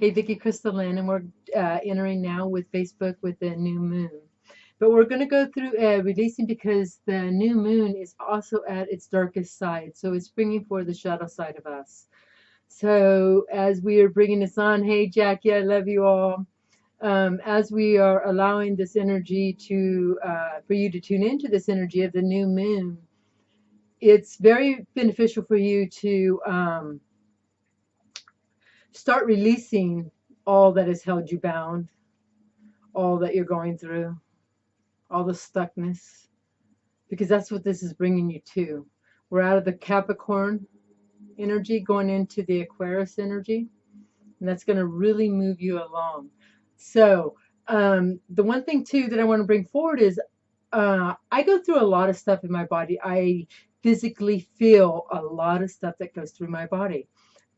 Hey, Vicky Crystal Lynn, and we're entering now with Facebook with the new moon. But we're going to go through releasing because the new moon is also at its darkest side. So it's bringing forth the shadow side of us. So as we are bringing this on, hey, Jackie, I love you all. As we are allowing this energy to, for you to tune into this energy of the new moon, it's very beneficial for you to start releasing all that has held you bound, all that you're going through, all the stuckness, because that's what this is bringing you to. We're out of the Capricorn energy going into the Aquarius energy, and that's going to really move you along. So the one thing too that I want to bring forward is I go through a lot of stuff in my body. I physically feel a lot of stuff that goes through my body,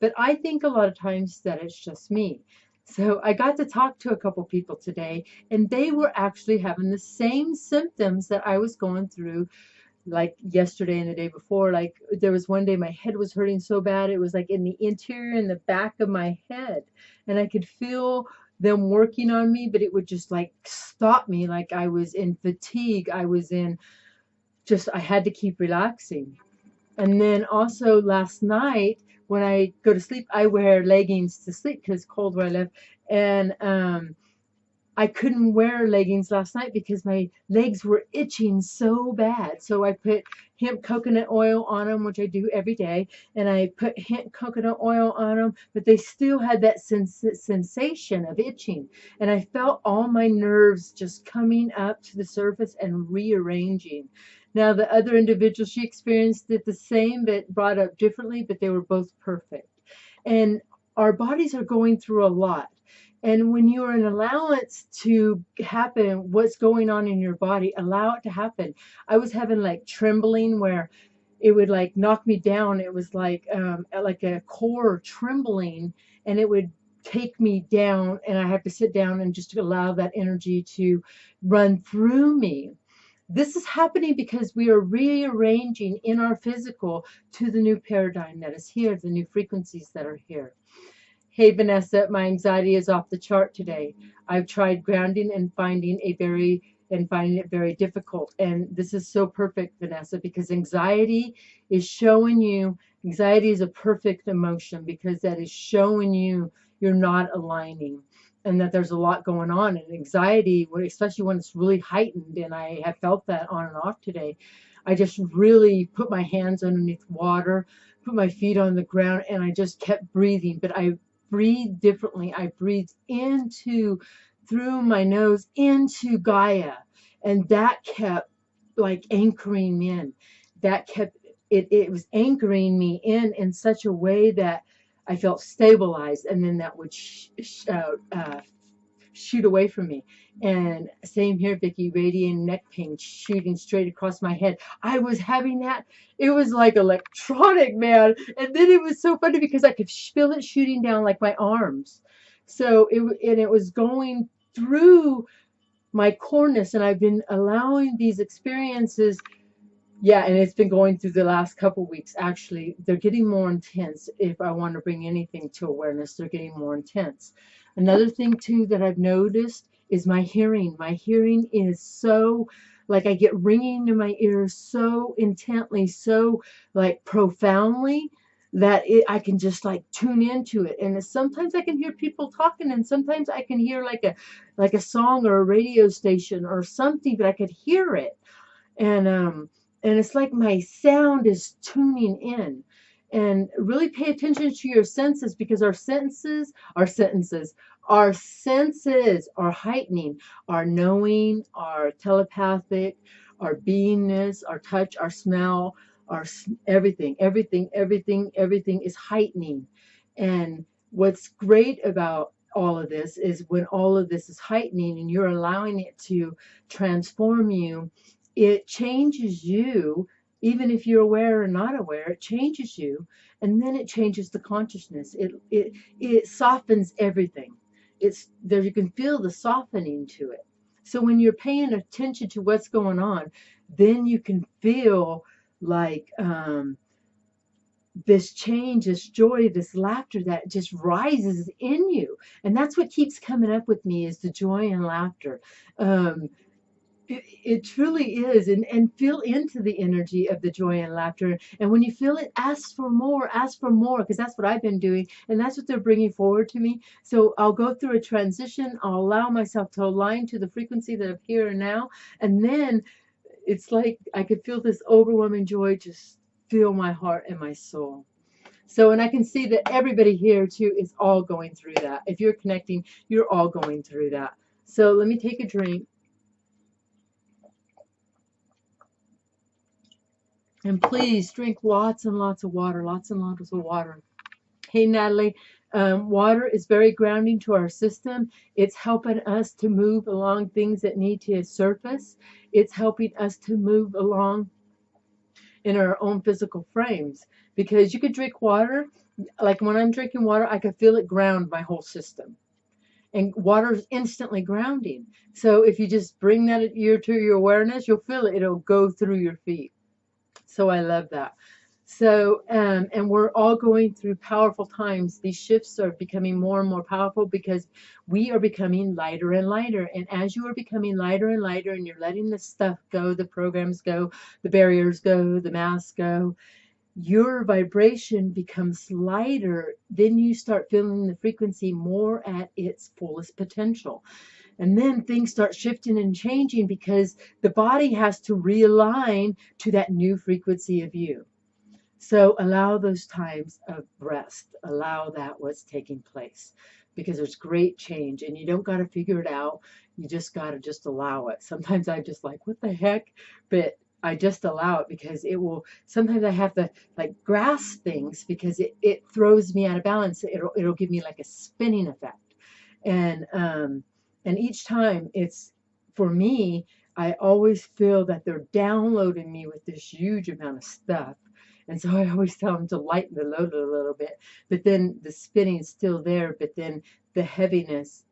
but I think a lot of times that it's just me. So I got to talk to a couple people today, and they were actually having the same symptoms that I was going through, like yesterday and the day before. Like there was one day my head was hurting so bad, it was like in the interior, in the back of my head, and I could feel them working on me, but it would just like stop me, like I was in fatigue. I was in just, I had to keep relaxing. And then also last night when I go to sleep, I wear leggings to sleep because it's cold where I live. And I couldn't wear leggings last night because my legs were itching so bad. So I put hemp coconut oil on them, which I do every day. And I put hemp coconut oil on them, but they still had that sensation of itching. And I felt all my nerves just coming up to the surface and rearranging. Now, the other individual, she experienced it the same, but brought up differently, but they were both perfect. And our bodies are going through a lot. And when you are an allowance to happen, what's going on in your body, allow it to happen. I was having like trembling where it would like knock me down. It was like a core trembling, and it would take me down, and I have to sit down and just allow that energy to run through me. This is happening because we are rearranging in our physical to the new paradigm that is here, the new frequencies that are here. Hey, Vanessa, my anxiety is off the chart today. I've tried grounding and finding it very difficult. And this is so perfect, Vanessa, because anxiety is showing you, anxiety is a perfect emotion because that is showing you you're not aligning and that there's a lot going on. And anxiety, especially when it's really heightened, and I have felt that on and off today, I just really put my hands underneath water, put my feet on the ground, and I just kept breathing. But I breathe differently. I breathe through my nose into Gaia, and that kept like anchoring me in. That kept it was anchoring me in such a way that I felt stabilized, and then that would shoot away from me. And same here, Vicky, radiant neck pain shooting straight across my head. I was having that. It was like electronic, man. And then it was so funny because I could feel it shooting down like my arms. So it was going through my corners, and I've been allowing these experiences. Yeah, and it's been going through the last couple of weeks. Actually, they're getting more intense. If I want to bring anything to awareness, they're getting more intense. Another thing, too, that I've noticed is my hearing. My hearing is so, like, I get ringing in my ears so intently, so, like, profoundly, that I can just, like, tune into it. And sometimes I can hear people talking, and sometimes I can hear, like a song or a radio station or something, but I could hear it. And it's like my sound is tuning in. And really pay attention to your senses, because our senses are heightening. Our knowing, our telepathic, our beingness, our touch, our smell, our everything is heightening. And what's great about all of this is when all of this is heightening and you're allowing it to transform you, it changes you. Even if you're aware or not aware, it changes you, and then it changes the consciousness. It softens everything. It's there, you can feel the softening to it. So when you're paying attention to what's going on, then you can feel like this change, this joy, this laughter that just rises in you. And that's what keeps coming up with me, is the joy and laughter. Um, it truly is. And feel into the energy of the joy and laughter. And when you feel it, ask for more, because that's what I've been doing. And that's what they're bringing forward to me. So I'll go through a transition. I'll allow myself to align to the frequency that of here and now. And then it's like I could feel this overwhelming joy just fill my heart and my soul. So, and I can see that everybody here too is all going through that. If you're connecting, you're all going through that. So let me take a drink. And please drink lots and lots of water, lots and lots of water. Hey, Natalie, water is very grounding to our system. It's helping us to move along things that need to surface. It's helping us to move along in our own physical frames, because you could drink water, like when I'm drinking water, I could feel it ground my whole system. And water is instantly grounding. So if you just bring that to your awareness, you'll feel it. It'll go through your feet. So I love that. So, and we're all going through powerful times. These shifts are becoming more and more powerful because we are becoming lighter and lighter. And as you are becoming lighter and lighter, and you're letting the stuff go, the programs go, the barriers go, the masks go, your vibration becomes lighter. Then you start feeling the frequency more at its fullest potential. And then things start shifting and changing because the body has to realign to that new frequency of you. So allow those times of rest. Allow that what's taking place, because there's great change and you don't got to figure it out. You just got to just allow it. Sometimes I'm just like, what the heck? But I just allow it, because it will, sometimes I have to like grasp things because it throws me out of balance. It'll give me like a spinning effect. And each time it's, for me, I always feel that they're downloading me with this huge amount of stuff. And so I always tell them to lighten the load a little bit. But then the spinning's still there, but then the heaviness,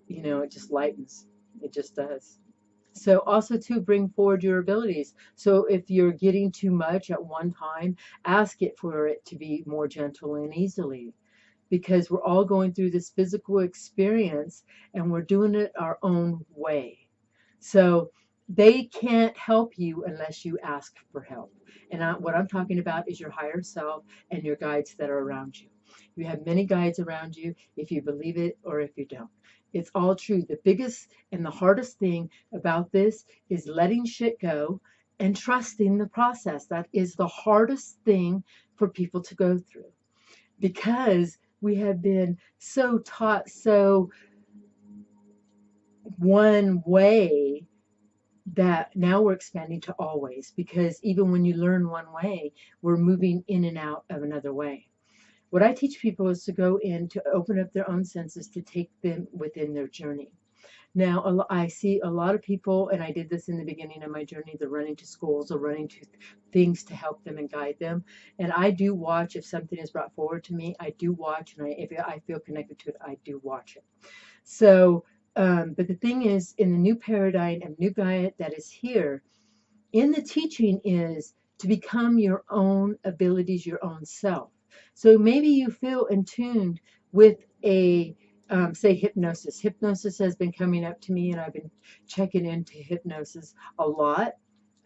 it just lightens. It just does. So also to bring forward your abilities. So if you're getting too much at one time, ask it for it to be more gentle and easily. Because we're all going through this physical experience and we're doing it our own way. So they can't help you unless you ask for help. And what I'm talking about is your higher self and your guides that are around you. You have many guides around you, if you believe it or if you don't. It's all true. The biggest and the hardest thing about this is letting shit go and trusting the process. That is the hardest thing for people to go through, because we have been so taught so one way that now we're expanding to all ways, because even when you learn one way, we're moving in and out of another way. What I teach people is to go in, to open up their own senses, to take them within their journey. Now, I see a lot of people, and I did this in the beginning of my journey, they're running to schools or running to things to help them and guide them. And I do watch. If something is brought forward to me, I do watch. And if I feel connected to it, I do watch it. So, but the thing is, in the new paradigm and new diet that is here, in the teaching is to become your own abilities, your own self. So maybe you feel in tune with a say hypnosis. Hypnosis has been coming up to me, and I've been checking into hypnosis a lot,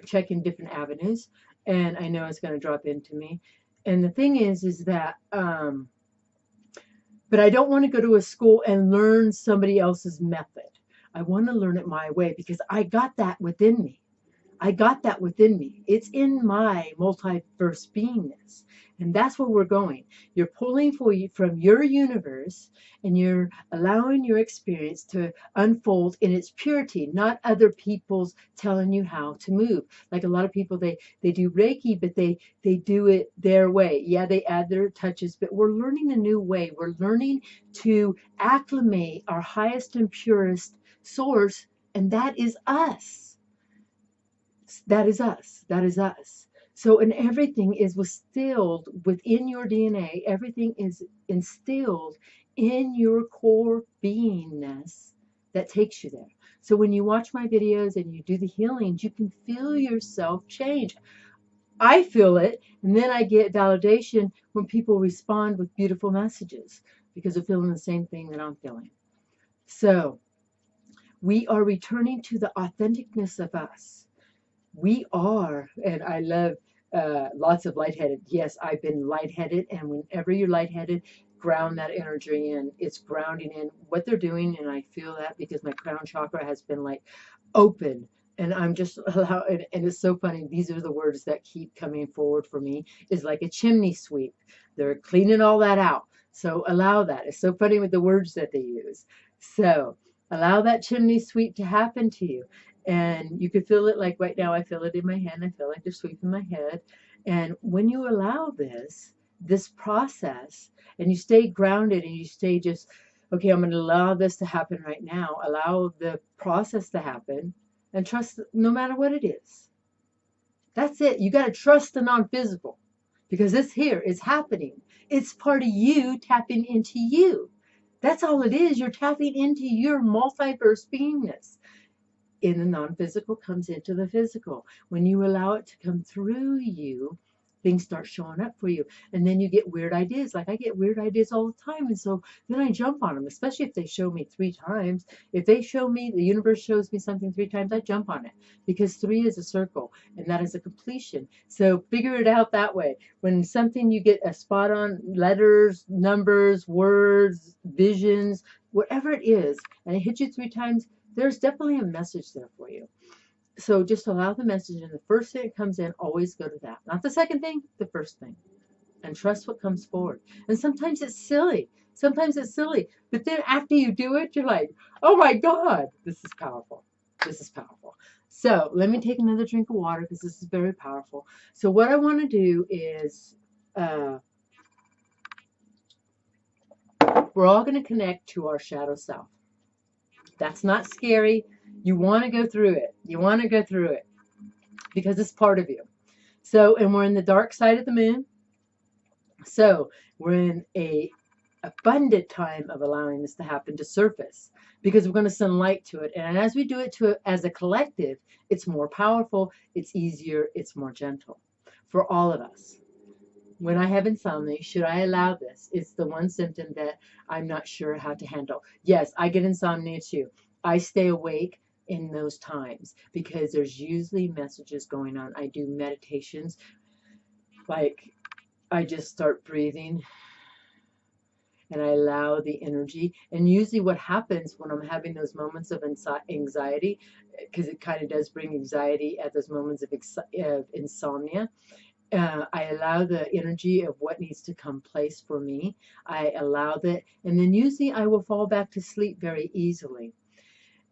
checking different avenues, and I know it's going to drop into me. And the thing is that, but I don't want to go to a school and learn somebody else's method. I want to learn it my way, because I got that within me. I got that within me. It's in my multiverse beingness. And that's where we're going. You're pulling from your universe, and you're allowing your experience to unfold in its purity, not other people's telling you how to move. Like a lot of people, they do Reiki, but they do it their way. Yeah, they add their touches, but we're learning a new way. We're learning to acclimate our highest and purest source, and that is us. That is us. That is us. So, and everything is instilled within your DNA. Everything is instilled in your core beingness that takes you there. So when you watch my videos and you do the healings, you can feel yourself change. I feel it, and then I get validation when people respond with beautiful messages because they're feeling the same thing that I'm feeling. So we are returning to the authenticness of us. We are, and I love lots of lightheaded. Yes, I've been lightheaded, and whenever you're lightheaded, ground that energy in. It's grounding in what they're doing, and I feel that because my crown chakra has been like open. And I'm just and it's so funny. These are the words that keep coming forward for me. Is like a chimney sweep. They're cleaning all that out. So allow that. It's so funny with the words that they use. So allow that chimney sweep to happen to you. And you could feel it like right now. I feel it in my hand. I feel like they're sweeping my head. And when you allow this process, and you stay grounded and you stay just, okay, I'm going to allow this to happen right now. Allow the process to happen and trust no matter what it is. That's it. You got to trust the non-physical because it's here. It's happening. It's part of you tapping into you. That's all it is. You're tapping into your multiverse beingness. In the non-physical comes into the physical. When you allow it to come through you, things start showing up for you. And then you get weird ideas. Like I get weird ideas all the time. And so then I jump on them, especially if they show me 3 times. If they show me, the universe shows me something 3 times, I jump on it because 3 is a circle and that is a completion. So figure it out that way. When something you get a spot on, letters, numbers, words, visions, whatever it is, and it hits you 3 times, there's definitely a message there for you. So just allow the message, and the first thing that comes in, always go to that. Not the second thing, the first thing. And trust what comes forward. And sometimes it's silly. Sometimes it's silly. But then after you do it, you're like, oh my God, this is powerful. This is powerful. So let me take another drink of water because this is very powerful. So what I want to do is we're all going to connect to our shadow self. That's not scary. You want to go through it. You want to go through it because it's part of you. So, and we're in the dark side of the moon. So we're in a abundant time of allowing this to happen to surface because we're going to send light to it. And as we do it to as a collective, it's more powerful, it's easier, it's more gentle for all of us. When I have insomnia, should I allow this? It's the one symptom that I'm not sure how to handle. Yes, I get insomnia too. I stay awake in those times because there's usually messages going on. I do meditations, like I just start breathing and I allow the energy. And usually what happens when I'm having those moments of anxiety, because it kind of does bring anxiety at those moments of insomnia, I allow the energy of what needs to come place for me. I allow that, and then usually I will fall back to sleep very easily.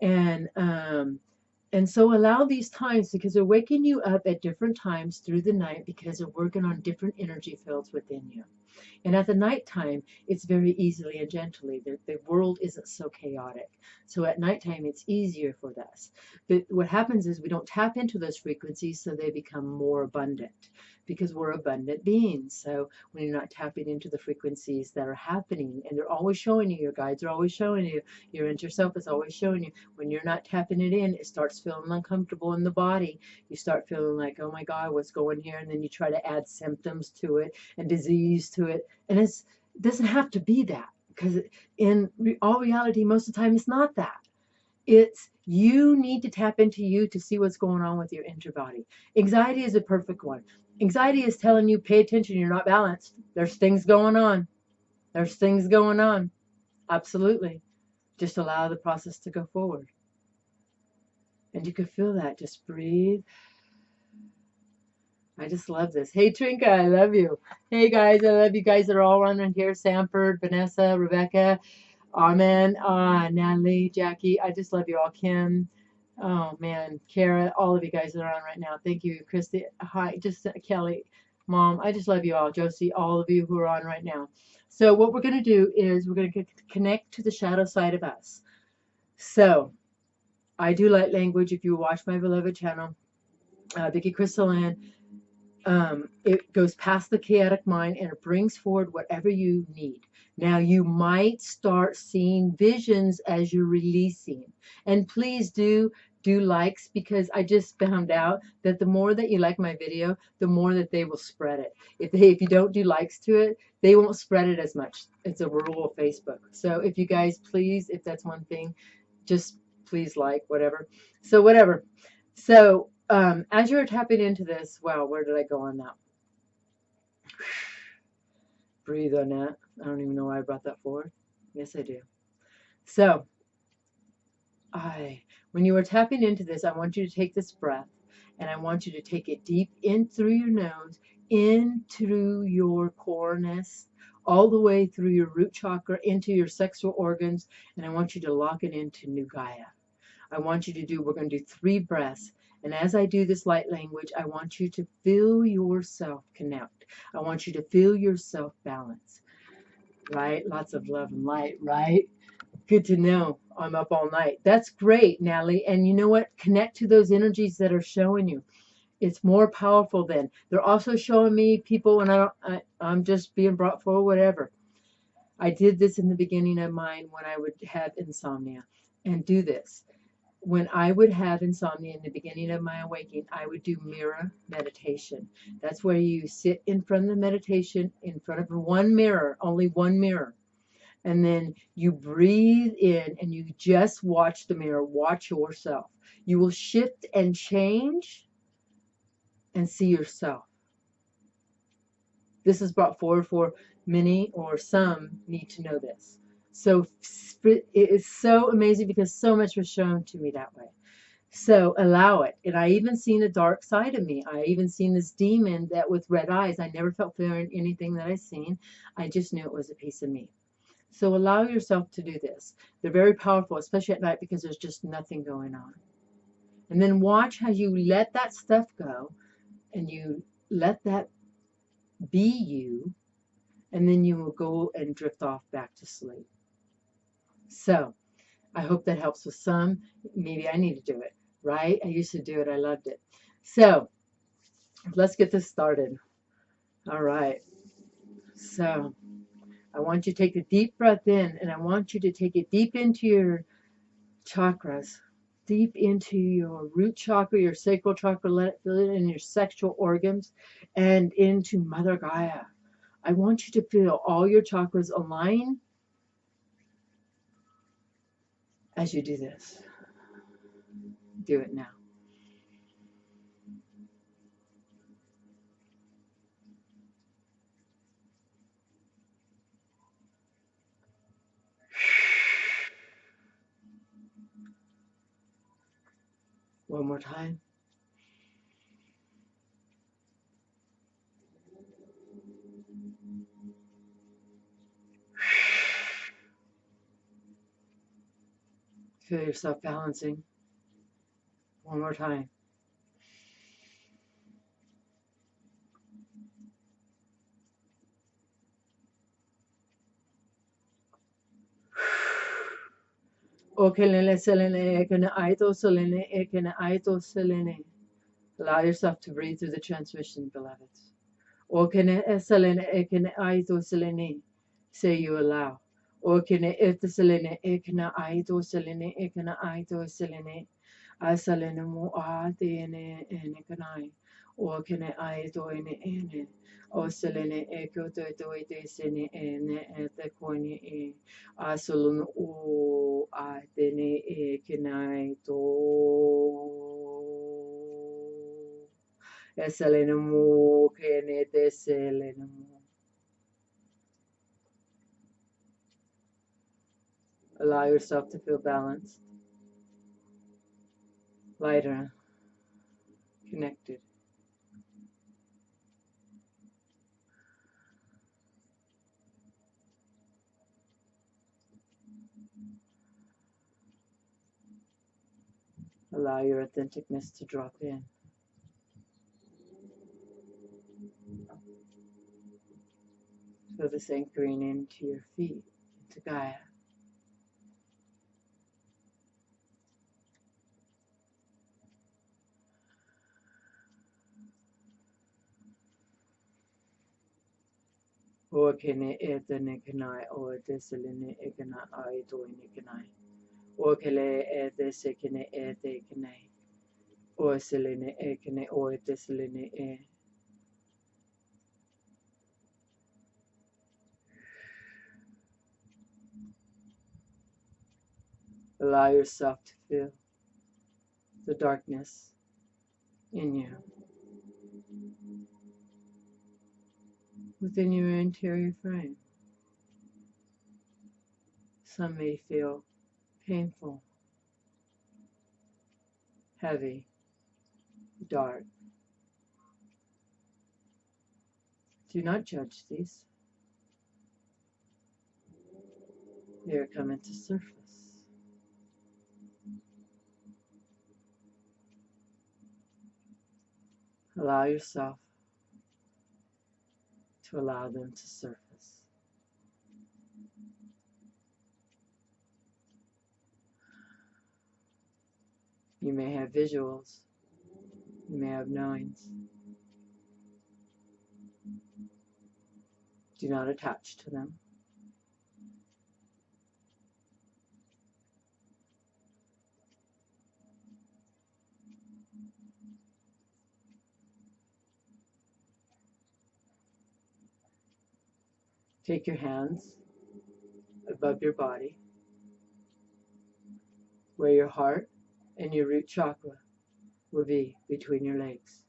And so allow these times because they're waking you up at different times through the night because they're working on different energy fields within you. And at the nighttime, it's very easily and gently. The world isn't so chaotic. So at nighttime, it's easier for us. But what happens is we don't tap into those frequencies, so they become more abundant because we're abundant beings. So when you're not tapping into the frequencies that are happening, and they're always showing you, your guides are always showing you, your inner self is always showing you, when you're not tapping it in, it starts feeling uncomfortable in the body. You start feeling like, oh my God, what's going here? And then you try to add symptoms to it and disease to it. And it doesn't have to be that because in all reality, most of the time, it's not that. It's you need to tap into you to see what's going on with your inner body. Anxiety is a perfect one. Anxiety is telling you, pay attention, you're not balanced. There's things going on. There's things going on. Absolutely. Just allow the process to go forward. And you can feel that. Just breathe. I just love this. Hey, Trinka, I love you. Hey, guys, I love you guys that are all running here. Sanford, Vanessa, Rebecca, Amen, Natalie, Jackie. I just love you all. Kim, oh, man, Kara, all of you guys that are on right now. Thank you, Christy. Hi, just Kelly, Mom. I just love you all. Josie, all of you who are on right now. So what we're going to do is we're going to connect to the shadow side of us. So I do light language. If you watch my beloved channel, Vicki Crystal Ann, it goes past the chaotic mind and it brings forward whatever you need. Now you might start seeing visions as you're releasing, and please do do likes, because I just found out that the more that you like my video, the more that they will spread it. If you don't do likes to it, they won't spread it as much. It's a rule of Facebook. So if you guys please, if that's one thing, just please like whatever. So whatever. So as you're tapping into this, wow, where did I go on that? Breathe on that. I don't even know why I brought that forward. Yes, I do. So when you are tapping into this, I want you to take this breath, and I want you to take it deep in through your nose, in through your coreness, all the way through your root chakra, into your sexual organs, and I want you to lock it into New Gaia. I want you to do, we're going to do 3 breaths. And as I do this light language, I want you to feel yourself connect. I want you to feel yourself balance, right? Lots of love and light, right? Good to know. I'm up all night. That's great, Natalie. And you know what? Connect to those energies that are showing you. It's more powerful then. They're also showing me people, and I'm just being brought forward, whatever. I did this in the beginning of mine when I would have insomnia, and do this. When I would have insomnia in the beginning of my awakening, I would do mirror meditation. That's where you sit in front of the meditation, in front of one mirror, only one mirror. And then you breathe in and you just watch the mirror, watch yourself. You will shift and change and see yourself. This is brought forward for many, or some need to know this. So it is so amazing because so much was shown to me that way. So allow it. And I even seen a dark side of me. I even seen this demon that with red eyes. I never felt fear in anything that I seen. I just knew it was a piece of me. So allow yourself to do this. They're very powerful, especially at night, because there's just nothing going on. And then watch how you let that stuff go, and you let that be you, and then you will go and drift off back to sleep. So I hope that helps with some. Maybe I need to do it, right? I used to do it. I loved it. So let's get this started. All right. So I want you to take a deep breath in, and I want you to take it deep into your chakras, deep into your root chakra, your sacral chakra, let it fill it in your sexual organs, and into Mother Gaia. I want you to feel all your chakras align as you do this. Do it now. One more time. Feel yourself balancing. One more time. Allow yourself to breathe through the transmission, beloveds. Say you allow. Asalene mu atene ene kanai. O kene ai to ene. O selene eko to ite sene ene ete koine e. Asalun o atene e kenai to. Eselene mu kene te selene mu. Allow yourself to feel balanced, lighter, connected. Allow your authenticness to drop in. Feel this anchoring into your feet, into Gaia. O kene ete ne kenai, o te selene e kena ai to ne kenai. Okele ete sekene ete kene. Oselene e kene oete selene e. Allow yourself to feel the darkness in you, within your interior frame. Some may feel painful, heavy, dark. Do not judge these. They are coming to surface. Allow yourself to allow them to surface. You may have visuals. You may have knowings. Do not attach to them. Take your hands above your body, where your heart and your root chakra will be between your legs.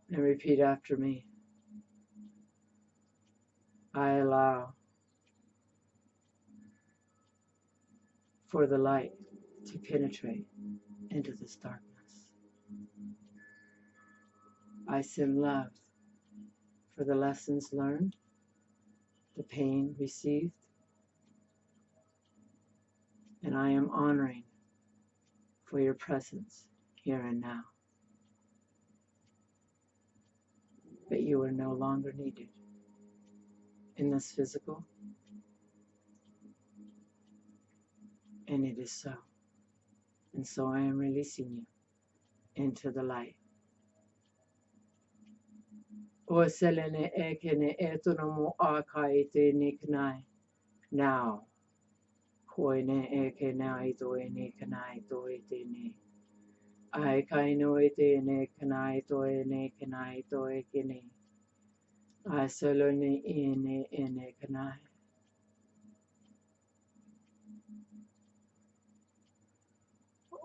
And repeat after me. I allow for the light to penetrate into this darkness. I send love for the lessons learned, the pain received, and I am honoring for your presence here and now. That you are no longer needed in this physical, and it is so. And so I am releasing you into the light. Now, I kainoite ne kanai toe ne kanai toe kene. I solo ne ene kanai.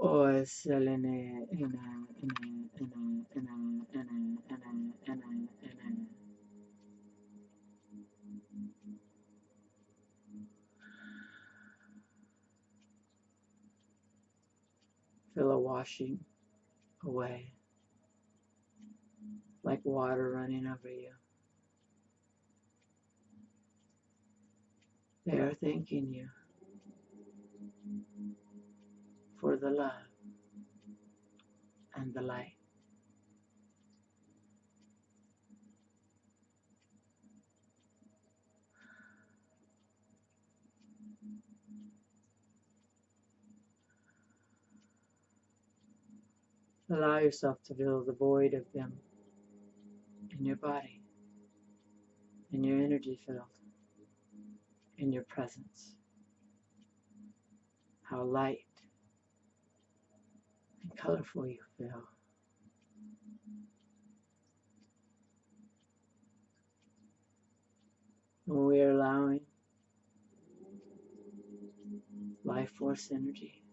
O selene ene. Feel a washing away, like water running over you. They are thanking you for the love and the light. Allow yourself to feel the void of them in your body, in your energy field, in your presence. How light and colorful you feel. And we are allowing life force energy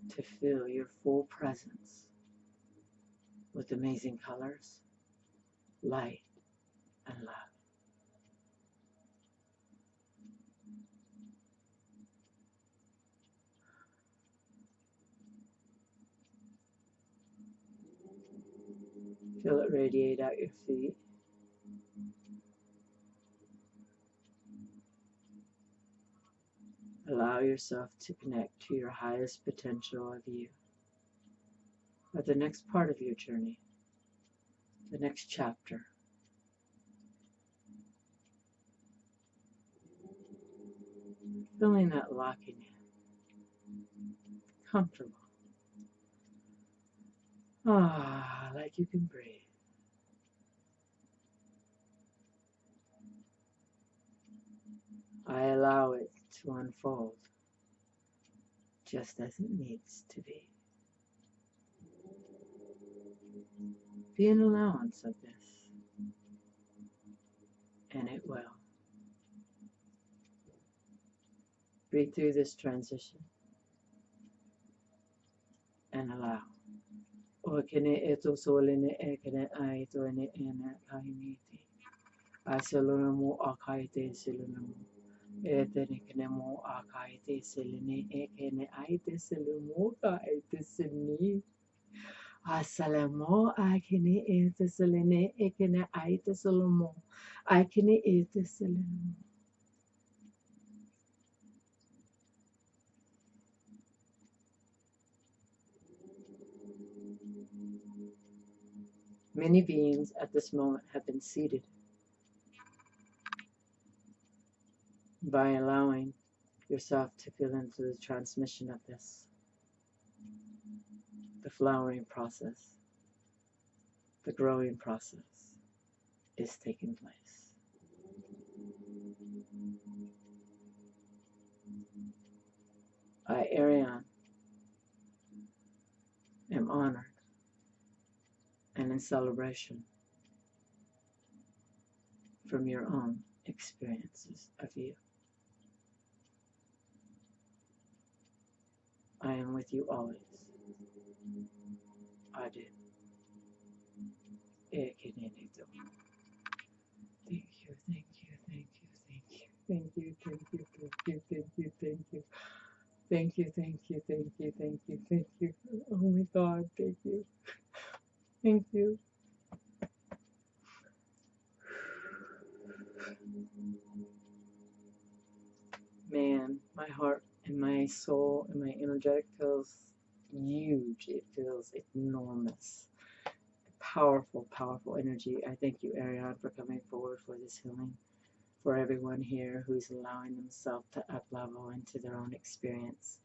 to fill your full presence with amazing colors, light, and love. Feel it radiate out your feet. Allow yourself to connect to your highest potential of you, or the next part of your journey, the next chapter. Feeling that locking in, comfortable. Like you can breathe. I allow it to unfold just as it needs to be. Be an allowance of this, and it will. Breathe through this transition and allow. Okene eto solene ekene aito ene ene kaimiti. Asalunamo akaite silunamo. Etene kenemo akaite silene ekene aite silumo kaite sini. Asalamo akene ete silene ekene aite silumo. Akene ete silumo. Many beings at this moment have been seated by allowing yourself to feel into the transmission of this. The flowering process, the growing process is taking place. I, Airion, am honored and in celebration from your own experiences of you. I am with you always. I do. Thank you, thank you, thank you, thank you, thank you, thank you, thank you, thank you, thank you. Thank you, thank you, thank you, thank you, thank you. Oh my God, thank you. Thank you. Man, my heart and my soul and my energetic feels huge. It feels enormous. Powerful, powerful energy. I thank you, Airion, for coming forward for this healing. For everyone here who's allowing themselves to up-level into their own experience.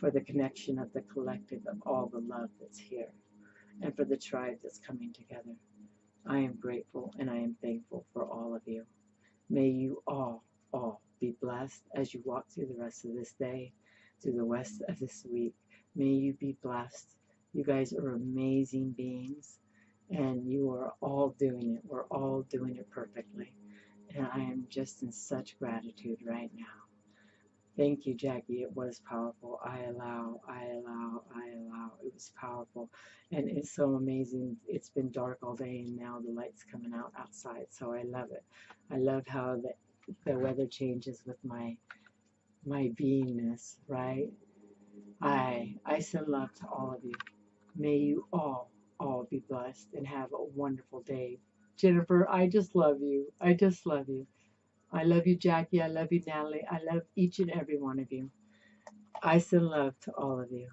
For the connection of the collective of all the love that's here. And for the tribe that's coming together. I am grateful and I am thankful for all of you. May you all be blessed as you walk through the rest of this day, through the rest of this week. May you be blessed. You guys are amazing beings, and you are all doing it. We're all doing it perfectly. And I am just in such gratitude right now. Thank you, Jackie. It was powerful. I allow. It was powerful. And it's so amazing. It's been dark all day, and now the light's coming out outside. So I love it. I love how the weather changes with my beingness, right? I send love to all of you. May you all be blessed and have a wonderful day. Jennifer, I just love you. I just love you. I love you, Jackie. I love you, Natalie. I love each and every one of you. I send love to all of you.